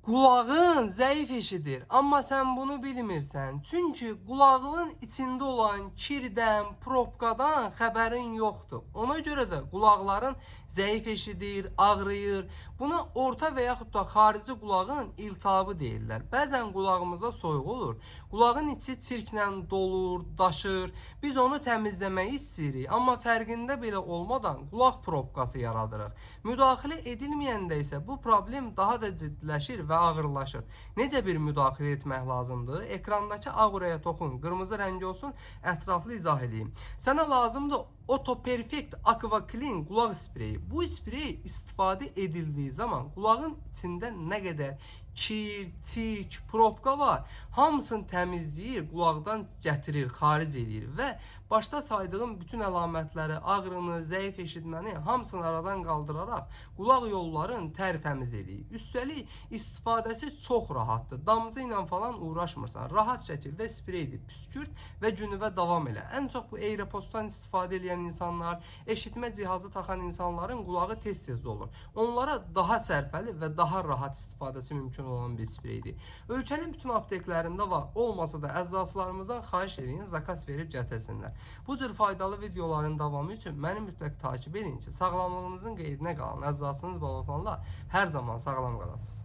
Qulağın zəif eşidir, amma sən bunu bilmirsən. Çünki qulağının içində olan kirdən, probkadan xəbərin yoxdur. Ona görə də qulaqların zəif eşidir, ağrıyır. Buna orta və yaxud da xarici qulağın iltihabı deyirlər. Bəzən qulağımıza soyuq olur. Qulağın içi çirklə dolur, daşır. Biz onu təmizləməyi istəyirik, amma fərqində belə olmadan qulaq probkası yaradırıq. Müdaxilə edilməyəndə isə bu problem daha da ciddiləşir və ağırlaşır. Necə bir müdaxilə etmək lazımdır? Ekrandakı ağ uraya toxun, qırmızı rəng olsun, ətraflı izah edeyim. Sənə lazımdır Auto Perfect Aqua Clean qulaq spreyi. Bu sprey istifadə edildiyi zaman qulağın içində nə qədər kir, tik, probka var, hamısını təmizləyir, qulaqdan gətirir, xaric edir və başda saydığım bütün əlamətləri, ağrını, zəif eşitməni hamısını aradan qaldıraraq qulaq yollarını tərtəmiz edir. Üstəlik istifadəsi çox rahatdır. Damcı ilə falan uğraşmırsan. Rahat şəkildə spreydir. Püskürt və günüvə davam elə. Ən çox bu Aeropods'tan istifadə edən insanlar, eşitmə cihazı taxan insanların qulağı tez-tez dolur. Onlara daha sərfəli və daha rahat istifadəsi mümkün olan bir spreydir. Ölkənin bütün apteklərində var. Olmasa da əczaçılarımızdan xahiş edin, zakas verib gətirsinlər. Bu cür faydalı videoların davamı üçün məni mütləq takip edin ki, sağlamlığınızın qeydinə qalan əczaçınız balıqlarla hər zaman sağlam qalasınız.